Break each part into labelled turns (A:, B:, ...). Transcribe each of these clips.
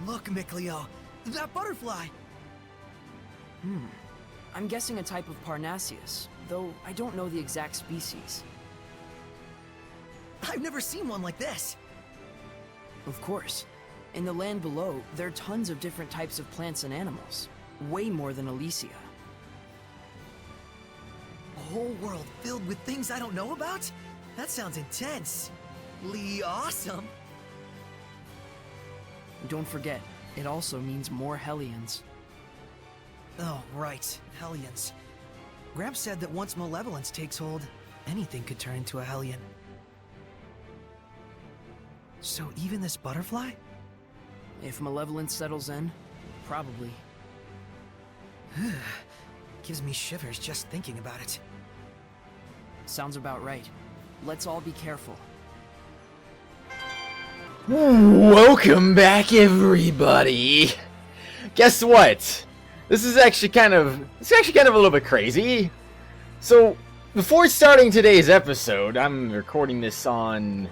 A: Look, Mikleo, that butterfly!
B: I'm guessing a type of Parnassus, though I don't know the exact species.
A: I've never seen one like this!
B: Of course. In the land below, there are tons of different types of plants and animals. Way more than Elysia.
A: A whole world filled with things I don't know about? That sounds intense. Awesome!
B: Don't forget, it also means more Hellions.
A: Oh, right. Hellions. Gramps said that once malevolence takes hold, anything could turn into a Hellion. So even this butterfly?
B: If malevolence settles in, probably.
A: Gives me shivers just thinking about it.
B: Sounds about right. Let's all be careful.
C: Welcome back, everybody. Guess what? This is actually kind of a little bit crazy. So, before starting today's episode, I'm recording this on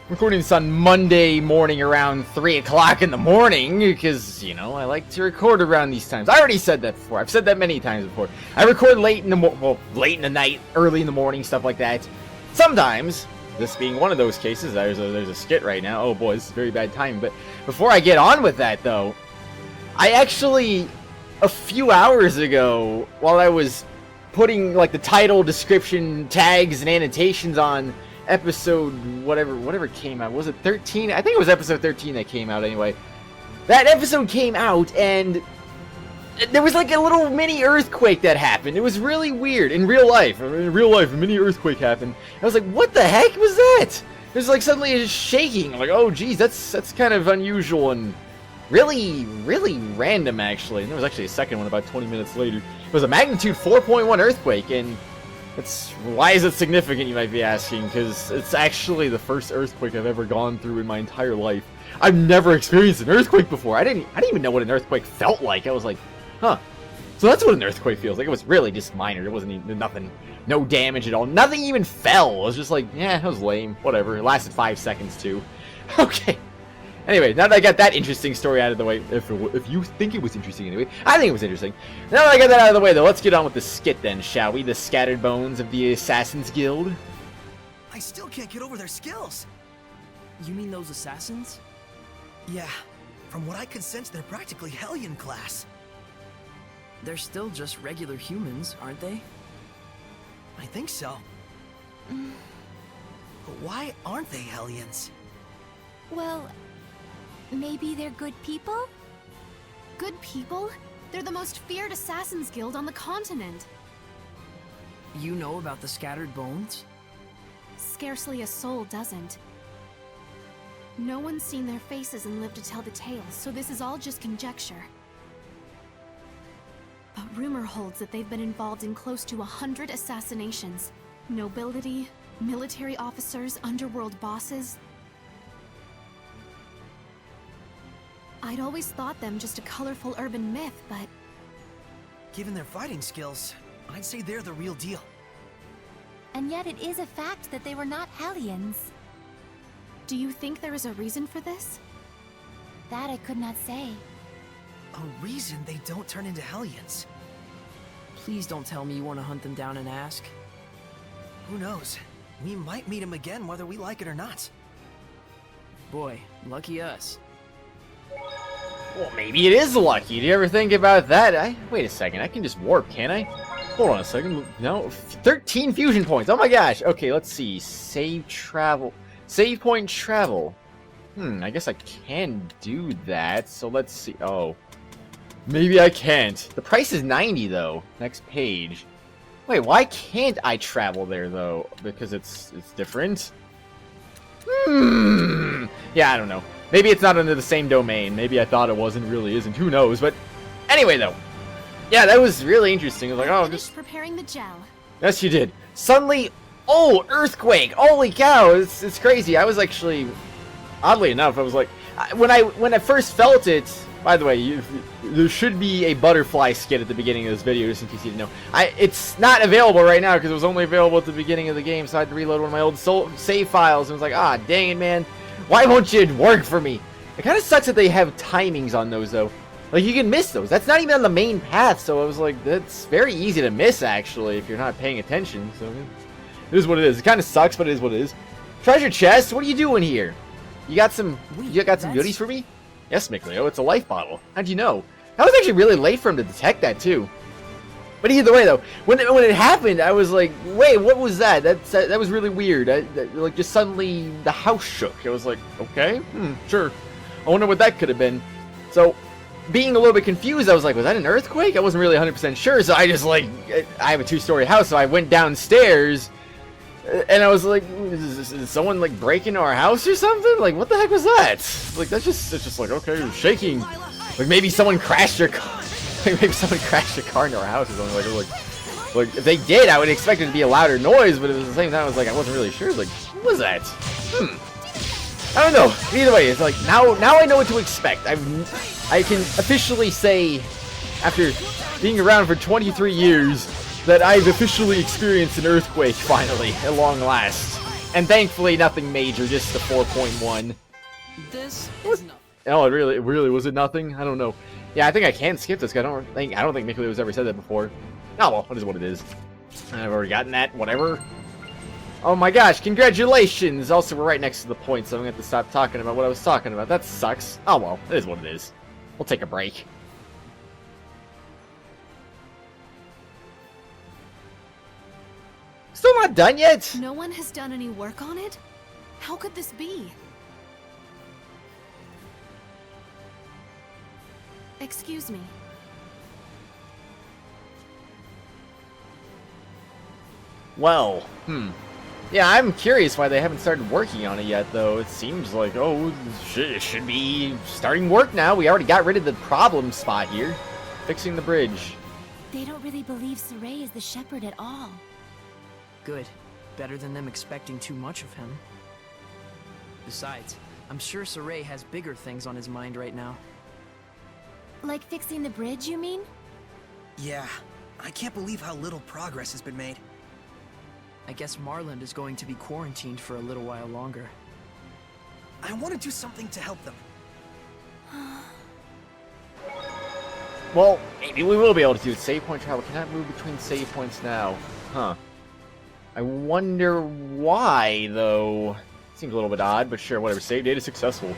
C: Monday morning around 3 o'clock in the morning because, you know, I like to record around these times. I already said that before. I've said that many times before. I record late in the night, early in the morning, stuff like that. Sometimes, this being one of those cases, there's a skit right now. Oh boy, this is very bad timing. But before I get on with that, though, I actually, a few hours ago, while I was putting like the title, description, tags, and annotations on episode whatever came out, was it 13? I think it was episode 13 that came out anyway. That episode came out and there was like a little mini earthquake that happened. It was really weird in real life. In real life, a mini earthquake happened. I was like, what the heck was that? There's like suddenly a shaking. I'm like, oh geez, that's kind of unusual and really random actually. And there was actually a second one about 20 minutes later. It was a magnitude 4.1 earthquake, and why is it significant, you might be asking? Because it's actually the first earthquake I've ever gone through in my entire life. I've never experienced an earthquake before. I didn't even know what an earthquake felt like. I was like, huh. So that's what an earthquake feels like. It was really just minor. It wasn't even nothing, no damage at all. Nothing even fell. It was just like, yeah, it was lame. Whatever. It lasted 5 seconds too. Okay. Anyway, now that I got that interesting story out of the way, if you think it was interesting anyway, I think it was interesting. Now that I got that out of the way, though, let's get on with the skit then, shall we? The scattered bones of the Assassin's Guild.
A: I still can't get over their skills.
B: You mean those assassins?
A: Yeah, from what I can sense, they're practically Hellion class.
B: They're still just regular humans, aren't they?
A: I think so. But why aren't they Hellions?
D: Well, maybe they're good people? Good people? They're the most feared Assassin's Guild on the continent.
B: You know about the scattered bones?
D: Scarcely a soul doesn't. No one's seen their faces and lived to tell the tale, so this is all just conjecture. But rumor holds that they've been involved in close to 100 assassinations. Nobility, military officers, underworld bosses. I'd always thought them just a colorful urban myth, but...
A: Given their fighting skills, I'd say they're the real deal.
D: And yet it is a fact that they were not Hellions. Do you think there is a reason for this? That I could not say.
A: A reason they don't turn into Hellions?
B: Please don't tell me you want to hunt them down and ask.
A: Who knows? We might meet them again whether we like it or not.
B: Boy, lucky us.
C: Well, maybe it is lucky. Do you ever think about that? Wait a second, I can just warp, can't I? Hold on a second. No, 13 fusion points. Oh my gosh. Okay, let's see. Save travel. Save point travel. I guess I can do that. So let's see. Oh. Maybe I can't. The price is 90 though. Next page. Wait, why can't I travel there though? Because it's different? Yeah, I don't know. Maybe it's not under the same domain. Maybe I thought it was and really isn't. Who knows? But anyway, though. Yeah, that was really interesting. I was like, oh, just
D: preparing the gel.
C: Yes, you did. Suddenly, oh, earthquake! Holy cow! It's crazy. I was actually, oddly enough, I was like, when I first felt it. By the way, there should be a butterfly skit at the beginning of this video, just in case you didn't know. It's not available right now because it was only available at the beginning of the game, so I had to reload one of my old save files. And I was like, ah, dang it, man. Why won't you work for me? It kind of sucks that they have timings on those, though. Like, you can miss those. That's not even on the main path, so I was like, that's very easy to miss, actually, if you're not paying attention. So, it is what it is. It kind of sucks, but it is what it is. Treasure chest, what are you doing here? You got some goodies for me? Yes, Mikleo, it's a life bottle. How'd you know? That was actually really late for him to detect that, too. But either way, though, when it happened, I was like, wait, what was that? That was really weird. Like, just suddenly, the house shook. I was like, okay, sure. I wonder what that could have been. So, being a little bit confused, I was like, was that an earthquake? I wasn't really 100% sure, so I just, like, I have a 2-story house, so I went downstairs, and I was like, is someone, like, break into our house or something? Like, what the heck was that? Like, it's just like, okay, you're shaking. Like, maybe someone crashed your car. Like, maybe someone crashed a car into our house or something. Like, if they did, I would expect it to be a louder noise, but at the same time, I was like, I wasn't really sure. Like, what was that? I don't know. Either way, it's like, now I know what to expect. I can officially say, after being around for 23 years, that I've officially experienced an earthquake, finally, at long last. And thankfully, nothing major, just the 4.1.
B: This is nothing.
C: Oh, it really was it nothing? I don't know. Yeah, I think I can skip this. I don't think Mikleo ever said that before. Oh well, it is what it is. I've already gotten that. Whatever. Oh my gosh! Congratulations! Also, we're right next to the point, so I'm gonna have to stop talking about what I was talking about. That sucks. Oh well, it is what it is. We'll take a break. Still not done yet?
D: No one has done any work on it? How could this be? Excuse me.
C: Well, yeah, I'm curious why they haven't started working on it yet, though. It seems like, oh, it should be starting work now. We already got rid of the problem spot here. Fixing the bridge.
D: They don't really believe Saray is the shepherd at all.
B: Good. Better than them expecting too much of him. Besides, I'm sure Saray has bigger things on his mind right now.
D: Like fixing the bridge, you mean?
A: Yeah, I can't believe how little progress has been made.
B: I guess Marland is going to be quarantined for a little while longer.
A: I want to do something to help them.
C: Well, maybe we will be able to do it. Save point travel. Cannot move between save points now. Huh. I wonder why, though. Seems a little bit odd, but sure, whatever. Save data successful.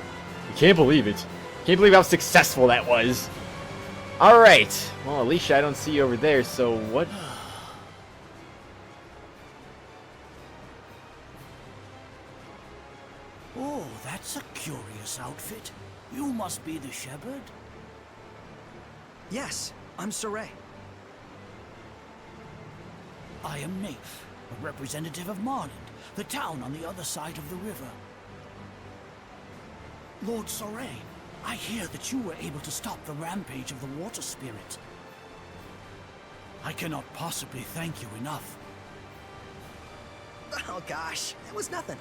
C: I can't believe it. Can't believe how successful that was. Alright. Well, Alicia, I don't see you over there, so what?
E: Oh, that's a curious outfit. You must be the shepherd.
A: Yes, I'm Saray.
E: I am Naif, a representative of Marland, the town on the other side of the river. Lord Saray, I hear that you were able to stop the rampage of the water spirit. I cannot possibly thank you enough.
A: Oh gosh, it was nothing.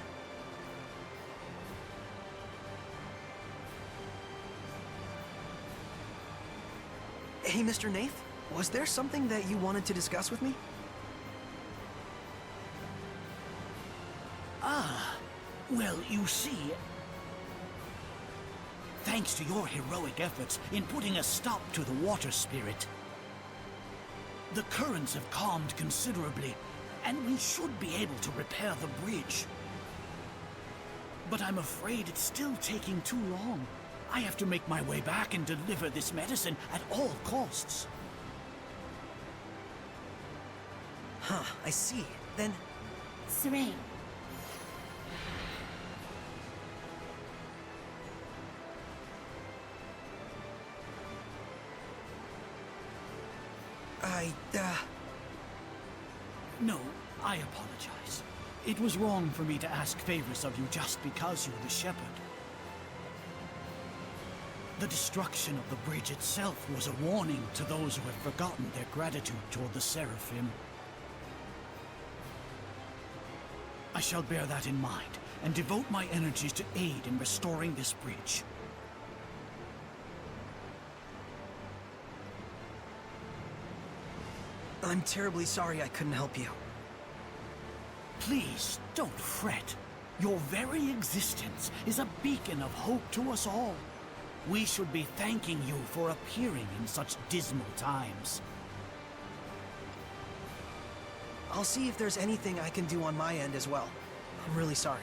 A: Hey, Mr. Naif, was there something that you wanted to discuss with me?
E: Ah, well, you see, thanks to your heroic efforts in putting a stop to the water spirit, the currents have calmed considerably, and we should be able to repair the bridge. But I'm afraid it's still taking too long. I have to make my way back and deliver this medicine at all costs.
A: Huh, I see. Then...
D: Saray.
E: No, I apologize. It was wrong for me to ask favors of you just because you're the shepherd. The destruction of the bridge itself was a warning to those who have forgotten their gratitude toward the Seraphim. I shall bear that in mind, and devote my energies to aid in restoring this bridge.
A: I'm terribly sorry I couldn't help you.
E: Please, don't fret. Your very existence is a beacon of hope to us all. We should be thanking you for appearing in such dismal times.
A: I'll see if there's anything I can do on my end as well. I'm really sorry.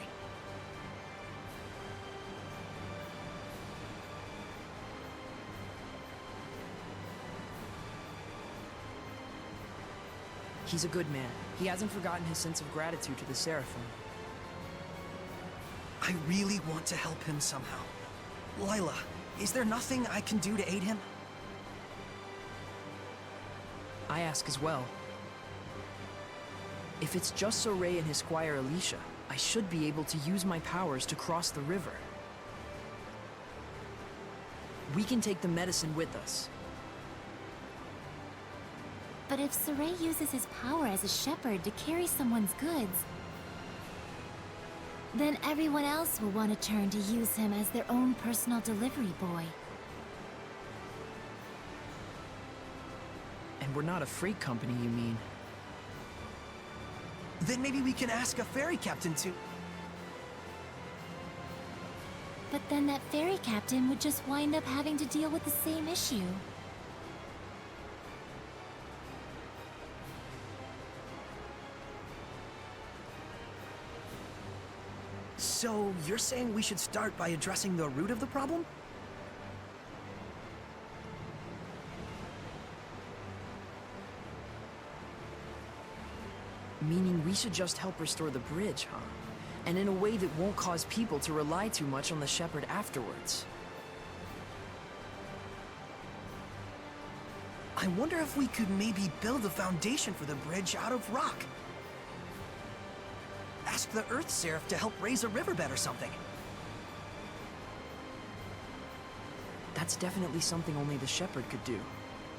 B: He's a good man. He hasn't forgotten his sense of gratitude to the Seraphim.
A: I really want to help him somehow. Lailah, is there nothing I can do to aid him?
B: I ask as well. If it's just Zaveid and his squire Alicia, I should be able to use my powers to cross the river. We can take the medicine with us.
D: But if Zaveid uses his power as a shepherd to carry someone's goods, then everyone else will want to turn to use him as their own personal delivery boy.
B: And we're not a freight company, you mean?
A: Then maybe we can ask a ferry captain to...
D: But then that ferry captain would just wind up having to deal with the same issue.
A: So, you're saying we should start by addressing the root of the problem?
B: Meaning we should just help restore the bridge, huh? And in a way that won't cause people to rely too much on the shepherd afterwards.
A: I wonder if we could maybe build a foundation for the bridge out of rock. Ask the Earth Seraph to help raise a riverbed or something.
B: That's definitely something only the shepherd could do.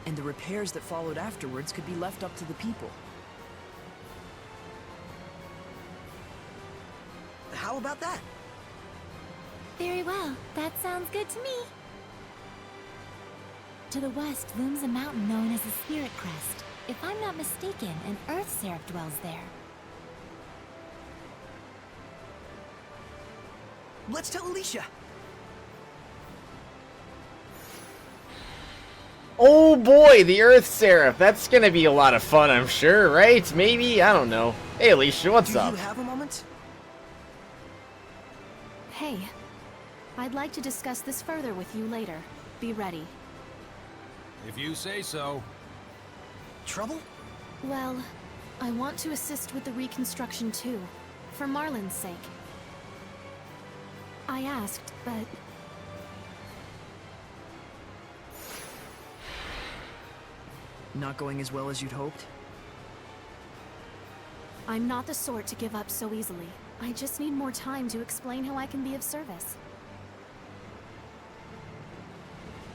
B: And the repairs that followed afterwards could be left up to the people.
A: How about that?
D: Very well. That sounds good to me. To the west looms a mountain known as the Spirit Crest. If I'm not mistaken, an Earth Seraph dwells there.
A: Let's tell Alicia.
C: Oh boy, the Earth Seraph. That's gonna be a lot of fun, I'm sure, right? Maybe? I don't know. Hey Alicia, what's up?
A: Do you have a moment?
F: Hey, I'd like to discuss this further with you later. Be ready.
G: If you say so.
A: Trouble?
F: Well, I want to assist with the reconstruction too, for Marlin's sake. I asked, but...
B: Not going as well as you'd hoped?
F: I'm not the sort to give up so easily. I just need more time to explain how I can be of service.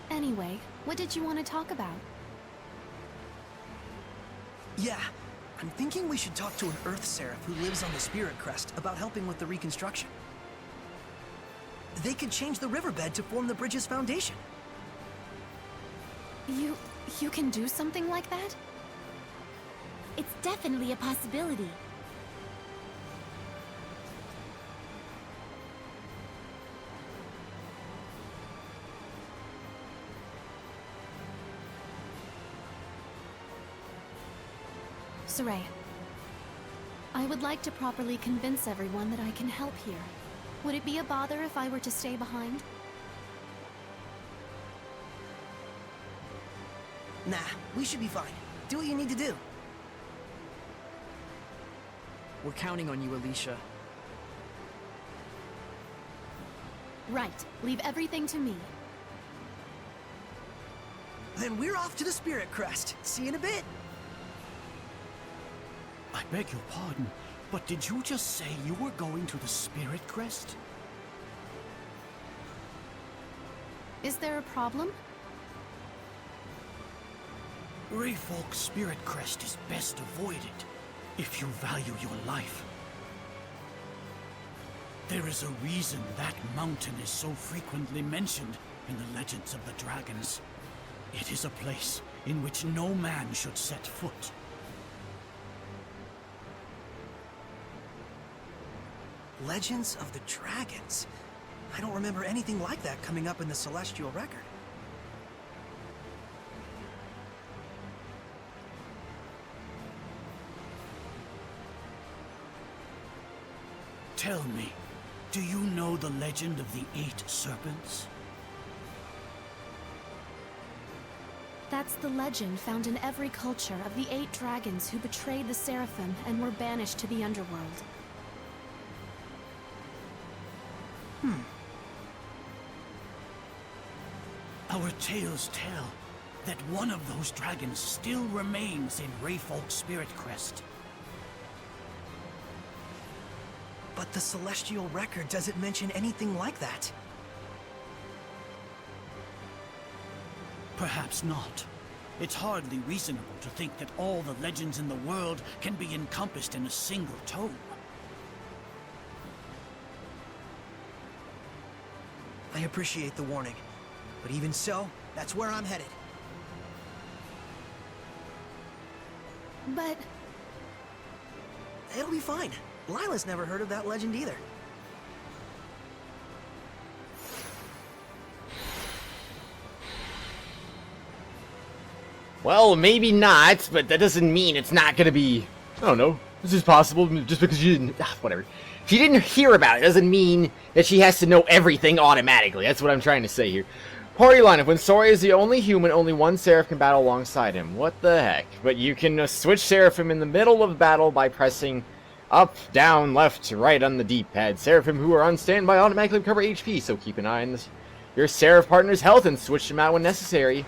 F: Anyway, what did you want to talk about?
A: Yeah, I'm thinking we should talk to an Earth Seraph who lives on the Spirit Crest about helping with the reconstruction. They could change the riverbed to form the bridge's foundation.
F: You can do something like that?
D: It's definitely a possibility.
F: Zaveid, I would like to properly convince everyone that I can help here. Would it be a bother if I were to stay behind?
A: Nah, we should be fine. Do what you need to do.
B: We're counting on you, Alicia.
F: Right. Leave everything to me.
A: Then we're off to the Spirit Crest. See you in a bit.
E: I beg your pardon, but did you just say you were going to the Spirit Crest?
F: Is there a problem?
E: Rayfolk's Spirit Crest is best avoided if you value your life. There is a reason that mountain is so frequently mentioned in the legends of the dragons. It is a place in which no man should set foot.
A: Legends of the Dragons. I don't remember anything like that coming up in the Celestial Record.
E: Tell me, do you know the legend of the 8 serpents?
F: That's the legend found in every culture of the 8 dragons who betrayed the Seraphim and were banished to the underworld.
E: Our tales tell that one of those dragons still remains in Rayfolk's Spirit Crest.
A: But the Celestial Record doesn't mention anything like that.
E: Perhaps not. It's hardly reasonable to think that all the legends in the world can be encompassed in a single tome.
A: I appreciate the warning, but even so, that's where I'm headed.
F: But
A: It'll be fine. Lailah's never heard of that legend either.
C: Well, maybe not, but that doesn't mean it's not gonna be... I don't know. This is possible just because you didn't... whatever. She didn't hear about it doesn't mean that she has to know everything automatically. That's what I'm trying to say here. Party lineup. When Sora is the only human, only one Seraph can battle alongside him. What the heck? But you can switch Seraphim in the middle of battle by pressing up, down, left, right on the D-pad. Seraphim who are on standby automatically recover HP, so keep an eye on your Seraph partner's health and switch them out when necessary.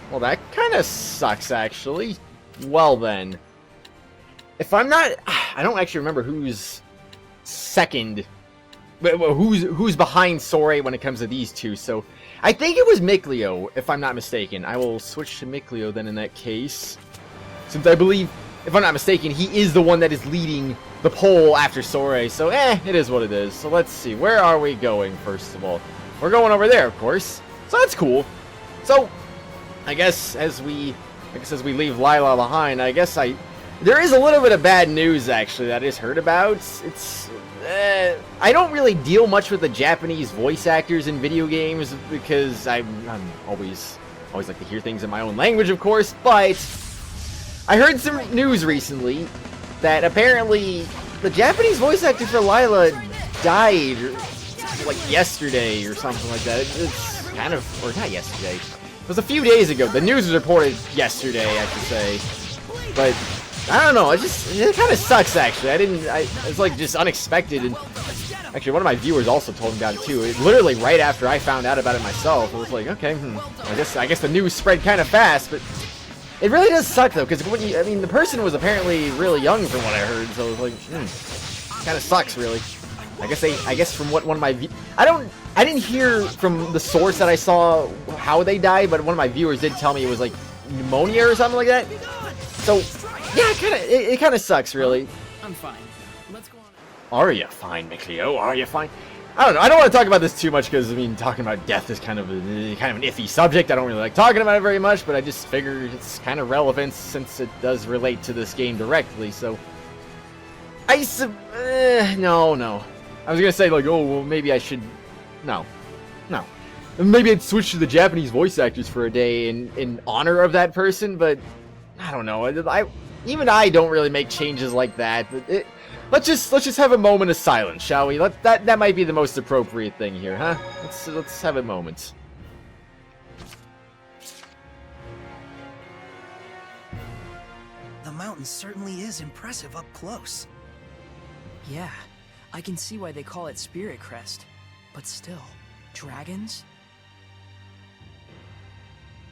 C: Well, that kind of sucks, actually. Well, then. If I'm not... I don't actually remember who's second... Who's behind Sora when it comes to these two, so... I think it was Mikleo, if I'm not mistaken. I will switch to Mikleo then in that case. Since I believe, if I'm not mistaken, he is the one that is leading the poll after Sora, so it is what it is. So let's see, where are we going, first of all? We're going over there, of course. So that's cool. So... I guess as we leave Lailah behind, there is a little bit of bad news actually that I just heard about. It's I don't really deal much with the Japanese voice actors in video games because I'm always like to hear things in my own language, of course. But I heard some news recently that apparently the Japanese voice actor for Lailah died like yesterday or something like that. It's kind of, or not yesterday. It was a few days ago. The news was reported yesterday, I should say. But I don't know. It kind of sucks actually. It's like just unexpected. And actually, one of my viewers also told me about it too. Literally right after I found out about it myself, I was like, okay, I guess the news spread kind of fast. But it really does suck though, because the person was apparently really young from what I heard. So it was like, kind of sucks really. I guess from what one of my I didn't hear from the source that I saw how they died, but one of my viewers did tell me it was like pneumonia or something like that. So yeah, it kind of sucks really.
B: I'm fine. Let's go on.
C: Are you fine, Mikleo? Are you fine? I don't know. I don't want to talk about this too much because talking about death is kind of an iffy subject. I don't really like talking about it very much, but I just figured it's kind of relevant since it does relate to this game directly. So no. I was gonna say like, oh well, maybe I should. No. Maybe I'd switch to the Japanese voice actors for a day in honor of that person, but I don't know. Even I don't really make changes like that. But let's just have a moment of silence, shall we? That might be the most appropriate thing here, huh? Let's have a moment.
A: The mountain certainly is impressive up close.
B: Yeah, I can see why they call it Spirit Crest. But still, dragons?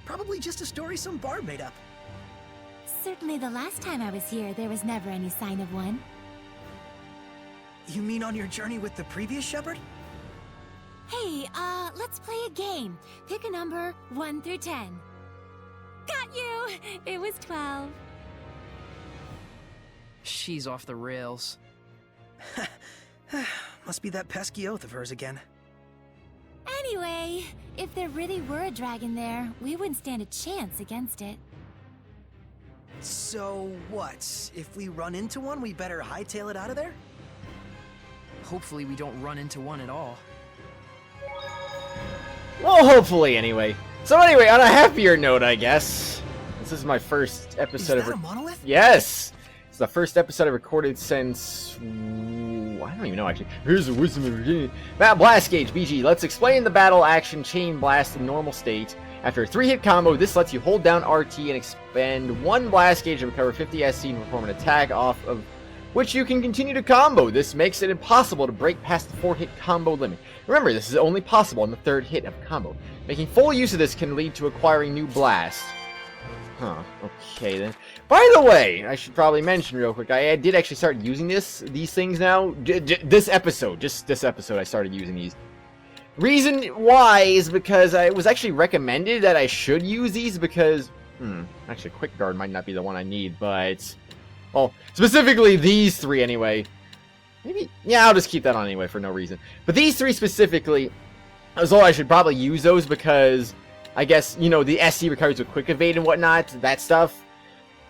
A: Probably just a story some bard made up.
D: Certainly the last time I was here, there was never any sign of one.
A: You mean on your journey with the previous shepherd?
D: Hey, let's play a game. Pick a number 1 through 10. Got you! It was 12.
B: She's off the rails.
A: Must be that pesky oath of hers again.
D: Anyway, if there really were a dragon there, we wouldn't stand a chance against it.
A: So what? If we run into one, we better hightail it out of there?
B: Hopefully we don't run into one at all.
C: Well, hopefully, anyway. So anyway, on a happier note, I guess. This is my first episode
A: Is that a monolith?
C: Yes! It's the first episode I've recorded since... I don't even know, actually. Here's the wisdom of Virginia. Blast Gauge, BG. Let's explain the battle action chain blast in normal state. After a 3-hit combo, this lets you hold down RT and expend 1 blast gauge to recover 50 SC and perform an attack off of which you can continue to combo. This makes it impossible to break past the 4-hit combo limit. Remember, this is only possible on the 3rd hit of a combo. Making full use of this can lead to acquiring new blast. Huh, okay then. By the way, I should probably mention real quick, I did actually start using these things now. This episode I started using these. Reason why is because it was actually recommended that I should use these because, actually Quick Guard might not be the one I need, but, well, specifically these 3 anyway. Maybe, yeah, I'll just keep that on anyway for no reason. But these 3 specifically, as well, I should probably use those because, I guess, you know, the SC recovers with Quick Evade and whatnot, that stuff.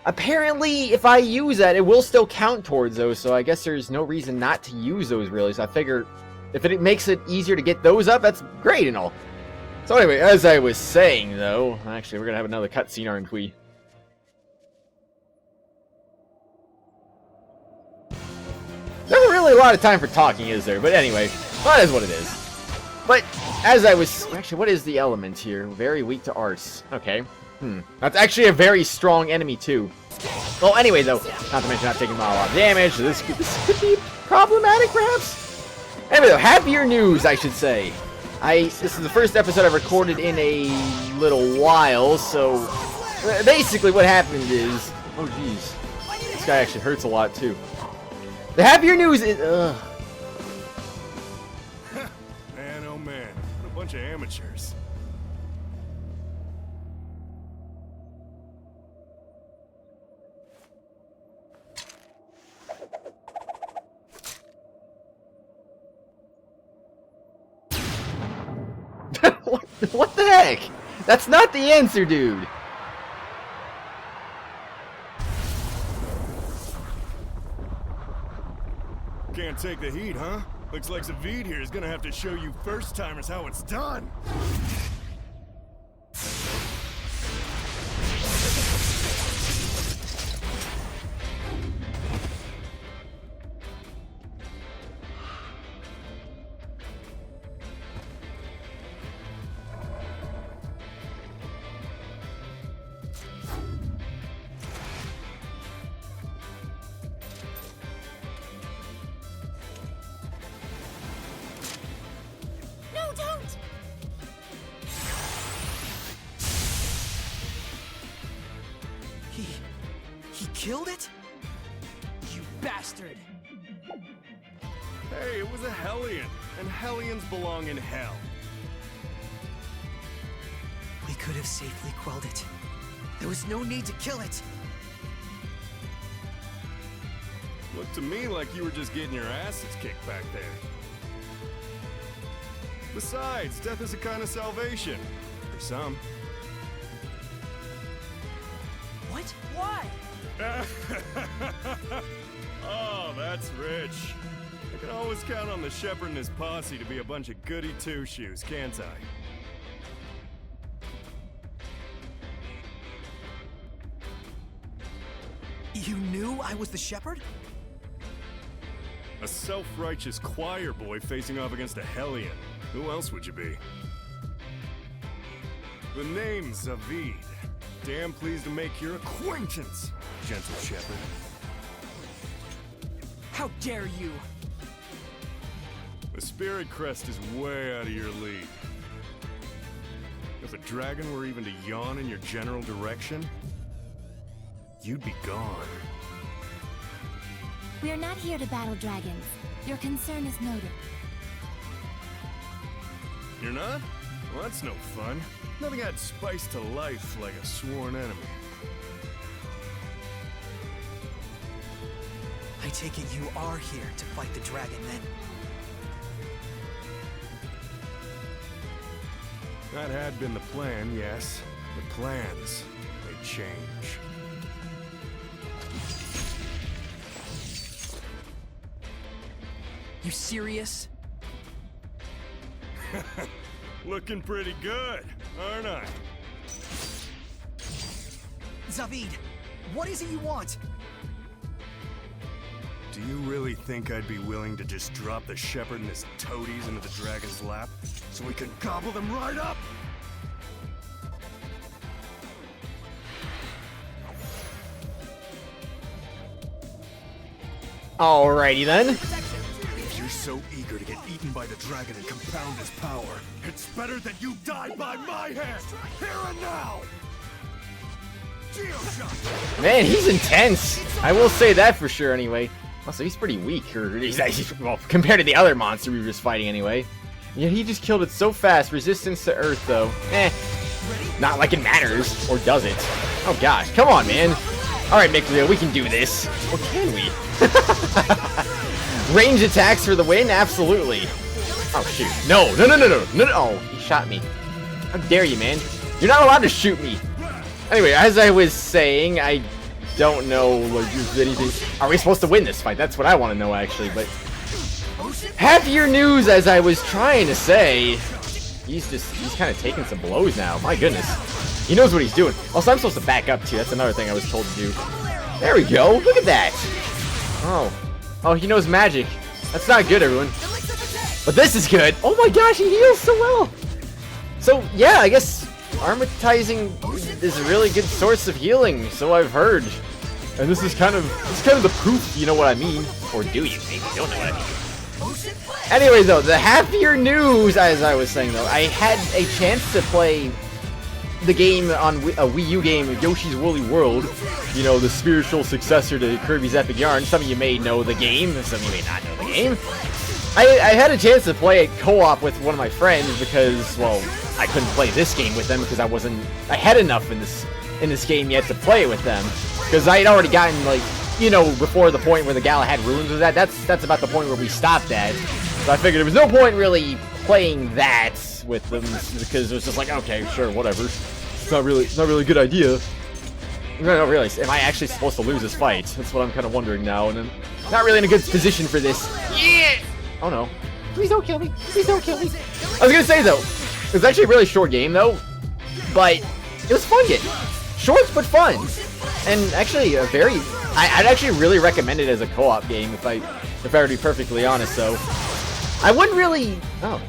C: Apparently, if I use that, it will still count towards those, so I guess there's no reason not to use those, really. So I figure, if it makes it easier to get those up, that's great and all. So anyway, as I was saying, though, actually, we're gonna have another cutscene, aren't we? Never really a lot of time for talking, is there? But anyway, that is what it is. But, as I was... Actually, what is the element here? Very weak to arts. Okay. That's actually a very strong enemy, too. Well, anyway, though, not to mention not taking a lot of damage, so this could be problematic, perhaps? Anyway, though, happier news, I should say. This is the first episode I've recorded in a little while, so... Basically, what happened is... Oh, jeez. This guy actually hurts a lot, too. The happier news is...
H: Man, oh man. What a bunch of amateurs.
C: What the heck? That's not the answer, dude.
H: Can't take the heat, huh? Looks like Zaveid here is gonna have to show you first-timers how it's done.
F: No, don't!
A: He killed it?
B: You bastard!
H: Hey, it was a Hellion, and Hellions belong in hell.
A: We could have safely quelled it. There was no need to kill it.
H: Looked to me like you were just getting your asses kicked back there. Besides, death is a kind of salvation. For some.
A: What?
B: Why?
H: Oh, that's rich. I can always count on the shepherd and his posse to be a bunch of goody two-shoes, can't I?
A: You knew I was the shepherd?
H: A self-righteous choir boy facing off against a Hellion. Who else would you be? The name's Zaveid. Damn pleased to make your acquaintance, gentle shepherd.
B: How dare you!
H: The Spirit Crest is way out of your league. If a dragon were even to yawn in your general direction, you'd be gone.
D: We are not here to battle dragons. Your concern is noted.
H: You're not? Well, that's no fun. Nothing adds spice to life like a sworn enemy.
A: I take it you are here to fight the dragon, then.
H: That had been the plan, yes. But plans, they change.
B: You serious?
H: Looking pretty good, aren't I?
A: Zaveid, what is it you want?
H: Do you really think I'd be willing to just drop the shepherd and his toadies into the dragon's lap so we can gobble them right up?
C: Alrighty then.
H: If you're so eager to get eaten by the dragon and compound his power, it's better that you die by my hand, here and now! Geoshot!
C: Man, he's intense. I will say that for sure anyway. Also, he's pretty weak, or well, compared to the other monster we were just fighting anyway. Yeah, he just killed it so fast. Resistance to earth, though. Not like it matters. Or does it? Oh gosh, come on, man. Alright, Mikleo, we can do this. Or can we? Range attacks for the win? Absolutely. Oh, shoot. No. Oh, he shot me. How dare you, man? You're not allowed to shoot me. Anyway, as I was saying, I don't know, like, if anything... Are we supposed to win this fight? That's what I want to know, actually, but... Happier news, as I was trying to say. He's kind of taking some blows now. My goodness. He knows what he's doing. Also, I'm supposed to back up, too. That's another thing I was told to do. There we go. Look at that. Oh, he knows magic. That's not good, everyone. But this is good. Oh my gosh, he heals so well. So, yeah, I guess Armatizing is a really good source of healing, so I've heard. And this is kind of the proof, you know what I mean. Or do you? Maybe you don't know what I mean. Anyway, though, the happier news, as I was saying, though, I had a chance to play the game on a Wii U game, Yoshi's Woolly World. You know, the spiritual successor to Kirby's Epic Yarn. Some of you may know the game, some of you may not know the game. I had a chance to play it co-op with one of my friends because, well, I couldn't play this game with them because I had enough in this game yet to play it with them. Because I had already gotten, like, you know, before the point where the Galahad Ruins was at. That's about the point where we stopped at. So I figured there was no point really playing that with them because it was just like, okay, sure, whatever. It's not really a good idea. No, really. Am I actually supposed to lose this fight? That's what I'm kind of wondering now, and I'm not really in a good position for this. Yeah! Oh no. Please don't kill me. Please don't kill me. I was gonna say, though, it was actually a really short game, though, but it was a fun game. Short, but fun. And actually, I'd actually really recommend it as a co-op game, if I were to be perfectly honest, so. I wouldn't really... Oh.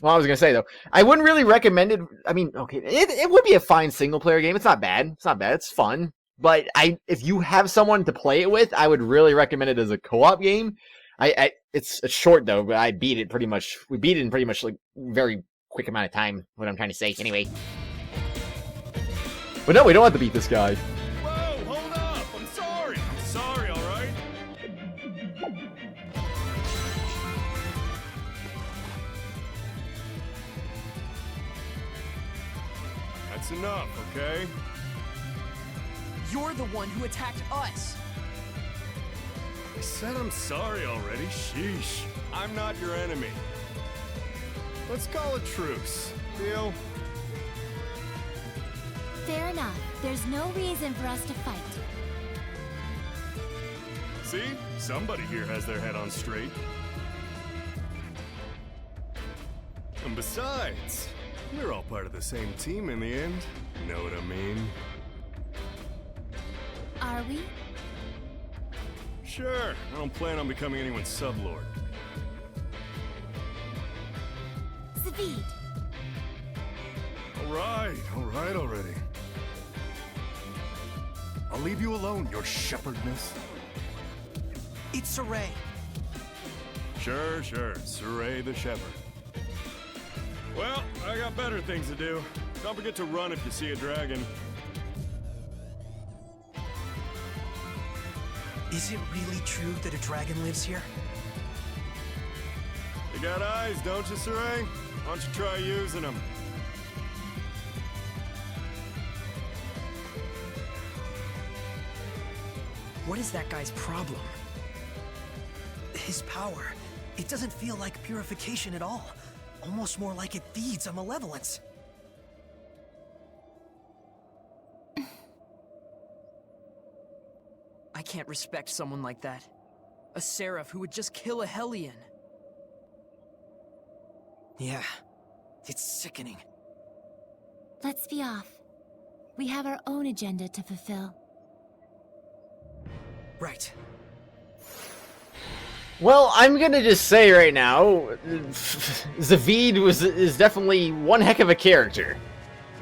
C: Well, I was gonna say, though, I wouldn't really recommend it. I mean, okay, it would be a fine single-player game. It's not bad. It's not bad. It's fun. But if you have someone to play it with, I would really recommend it as a co-op game. It's short, though, but I beat it pretty much. We beat it in pretty much, like, very quick amount of time, what I'm trying to say, anyway. But no, we don't have to beat this guy.
H: Whoa, hold up! I'm sorry! I'm sorry, alright? That's enough, okay?
B: You're the one who attacked us.
H: I said I'm sorry already, sheesh. I'm not your enemy. Let's call a truce. Deal?
D: Fair enough. There's no reason for us to fight.
H: See? Somebody here has their head on straight. And besides, we're all part of the same team in the end. Know what I mean?
D: Are we?
H: Sure, I don't plan on becoming anyone's sublord.
D: Zaveid.
H: Alright already. I'll leave you alone, your shepherdness.
A: It's Saray.
H: Sure, Saray the shepherd. Well, I got better things to do. Don't forget to run if you see a dragon.
A: Is it really true that a dragon lives here?
H: You got eyes, don't you, Saray? Why don't you try using them?
A: What is that guy's problem? His power. It doesn't feel like purification at all. Almost more like it feeds on malevolence.
B: I can't respect someone like that. A seraph who would just kill a Hellion.
A: Yeah, it's sickening.
D: Let's be off. We have our own agenda to fulfill.
A: Right.
C: Well, I'm gonna just say right now, Zaveid is definitely one heck of a character.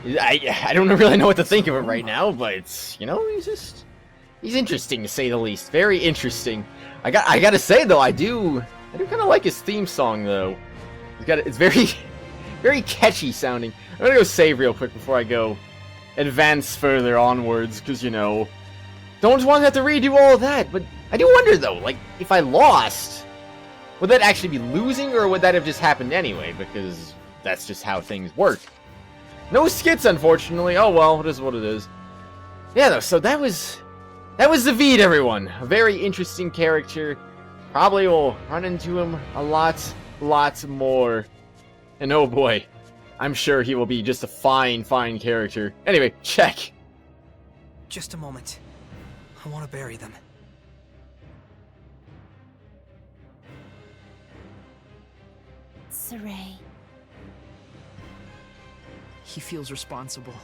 C: I don't really know what to think of him right now, but you know, he's interesting to say the least. Very interesting. I gotta say though, I do kind of like his theme song though. It's very very catchy sounding. I'm gonna go save real quick before I go advance further onwards, because you know, don't want to have to redo all of that. But I do wonder though, like if I lost, would that actually be losing, or would that have just happened anyway? Because that's just how things work. No skits, unfortunately. Oh well, it is what it is. Yeah, though, so that was Zaveid, everyone. A very interesting character. Probably will run into him a lot more. And oh boy, I'm sure he will be just a fine character. Anyway, check.
A: Just a moment. I want to bury them.
D: Saray.
B: He feels responsible.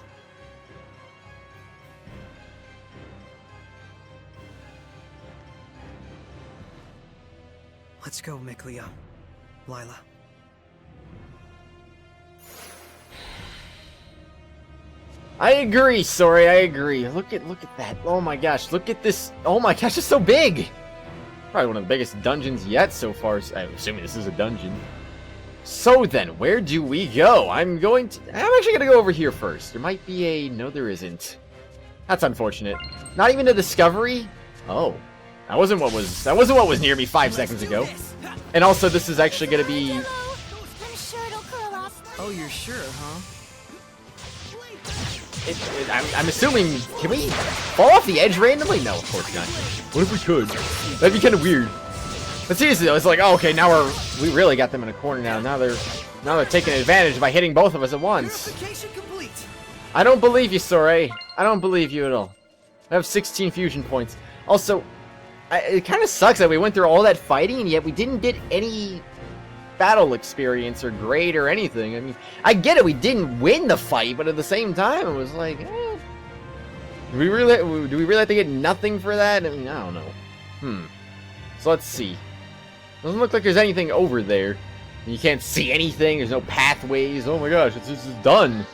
A: Let's go, Mikleo. Lailah.
C: I agree, sorry, I agree. Look at that. Oh my gosh, look at this. Oh my gosh, it's so big. Probably one of the biggest dungeons yet so far. I'm assuming this is a dungeon. So then, where do we go? I'm actually gonna go over here first. There might be a... No, there isn't. That's unfortunate. Not even a discovery? Oh. That wasn't what was near me 5 seconds ago. And also, this is actually gonna be...
D: I'm sure it'll curl up.
B: Oh, you're sure, huh?
C: I'm assuming... Can we fall off the edge randomly? No, of course not. What if we could? That'd be kind of weird. But seriously though, it's like, oh, okay, now we really got them in a corner now. Now they're taking advantage by hitting both of us at once.
A: Complete.
C: I don't believe you, Soray. I don't believe you at all. I have 16 fusion points. Also, it kind of sucks that we went through all that fighting and yet we didn't get any battle experience or grade or anything. I mean, I get it, we didn't win the fight, but at the same time, it was like, do we really have to get nothing for that? I mean, I don't know. So let's see. Doesn't look like there's anything over there. You can't see anything. There's no pathways. Oh my gosh, this is done.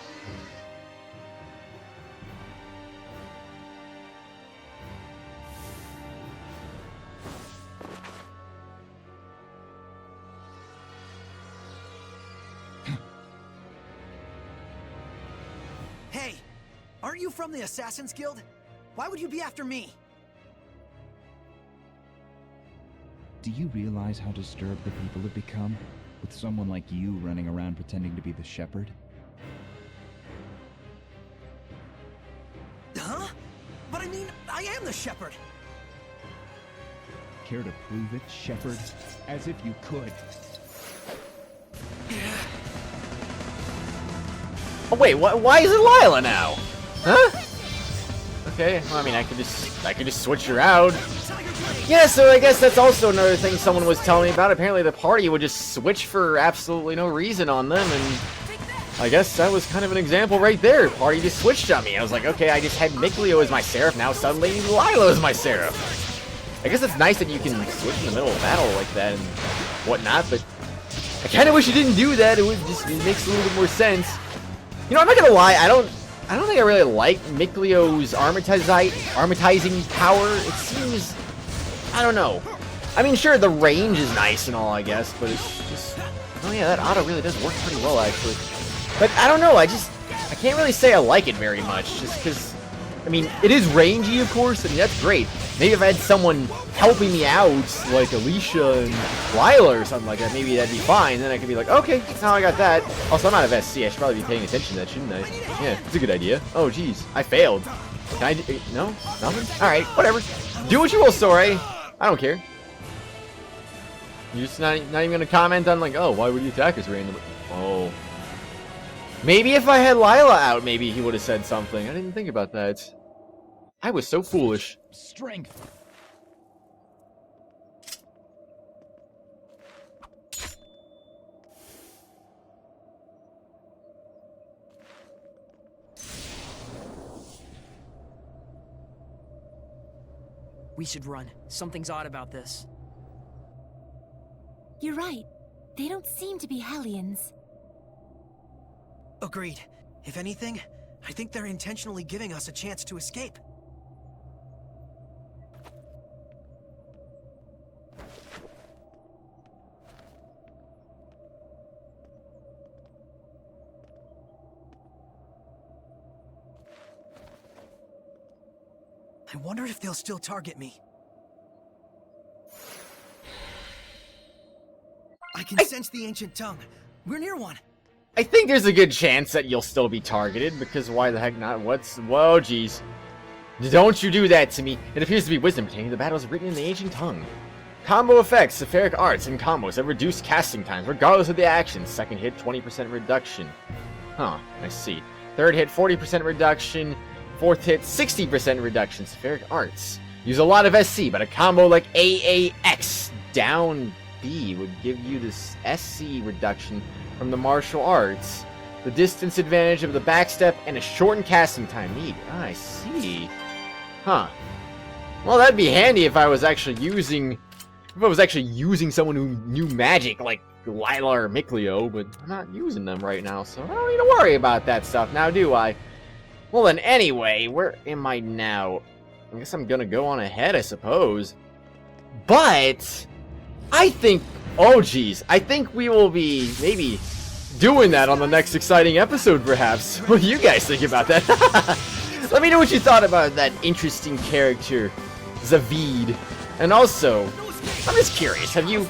A: Hey, aren't you from the Assassin's Guild? Why would you be after me?
I: Do you realize how disturbed the people have become? With someone like you running around pretending to be the shepherd?
A: Huh? But I mean, I am the shepherd.
I: Care to prove it, shepherd? As if you could.
C: Oh wait, why is it Lailah now? Huh? Okay, well, I mean, I could just switch her out. Yeah, so I guess that's also another thing someone was telling me about. Apparently the party would just switch for absolutely no reason on them, and I guess that was kind of an example right there. Party just switched on me. I was like, okay, I just had Mikleo as my seraph, now suddenly Lailah is my seraph. I guess it's nice that you can switch in the middle of battle like that and whatnot, but I kind of wish you didn't do that. It makes a little bit more sense. You know, I'm not gonna lie, I don't think I really like Mikleo's armatizing power. It seems, I don't know. I mean, sure, the range is nice and all, I guess, but it's just, oh yeah, that auto really does work pretty well, actually. But I don't know, I can't really say I like it very much, just because, I mean, it is rangy, of course, I mean, that's great. Maybe if I had someone helping me out, like Alicia and Lailah or something like that, maybe that'd be fine. Then I could be like, okay, now I got that. Also, I'm out of SC. I should probably be paying attention to that, shouldn't I? Yeah, it's a good idea. Oh, jeez, I failed. Can I do, no? Nothing? Alright, whatever. Do what you will, Soray. I don't care. You're just not even gonna comment on, like, oh, why would you attack us randomly? Oh. Maybe if I had Lailah out, maybe he would have said something. I didn't think about that. I was so foolish.
I: Strength.
B: We should run. Something's odd about this.
D: You're right. They don't seem to be Hellions.
A: Agreed. If anything, I think they're intentionally giving us a chance to escape. I wonder if they'll still target me. I can sense the ancient tongue. We're near one.
C: I think there's a good chance that you'll still be targeted, because why the heck not? Whoa, jeez. Don't you do that to me. It appears to be wisdom pertaining to the battles written in the ancient tongue. Combo effects, Sephiric arts, and combos have reduced casting times, regardless of the action. Second hit, 20% reduction. Huh, I see. Third hit, 40% reduction. Fourth hit, 60% reduction. Sephiric arts. Use a lot of SC, but a combo like AAX down B would give you this SC reduction from the martial arts, the distance advantage of the backstep, and a shortened casting time need. Ah, I see. Huh. Well, that'd be handy if I was actually using someone who knew magic like Lailah or Mikleo, but I'm not using them right now, so I don't need to worry about that stuff now, do I? Well then, anyway, where am I now? I guess I'm gonna go on ahead, I suppose. But I think, oh geez, I think we will be maybe doing that on the next exciting episode, perhaps. What do you guys think about that? Let me know what you thought about that interesting character, Zaveid. And also, I'm just curious, have you,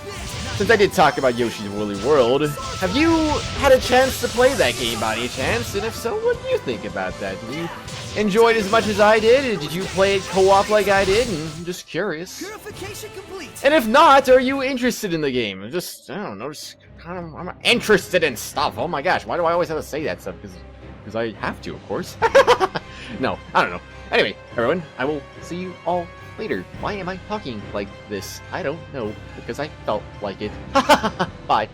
C: since I did talk about Yoshi's Woolly World, have you had a chance to play that game by any chance? And if so, what do you think about that? Did you enjoy it as much as I did? Or did you play it co-op like I did? And I'm just curious.
A: Purification complete.
C: And if not, are you interested in the game? Just, I don't know, just kind of, I'm interested in stuff. Oh my gosh, why do I always have to say that stuff? Because I have to, of course. No, I don't know. Anyway, everyone, I will see you all later. Why am I talking like this? I don't know, because I felt like it. Bye.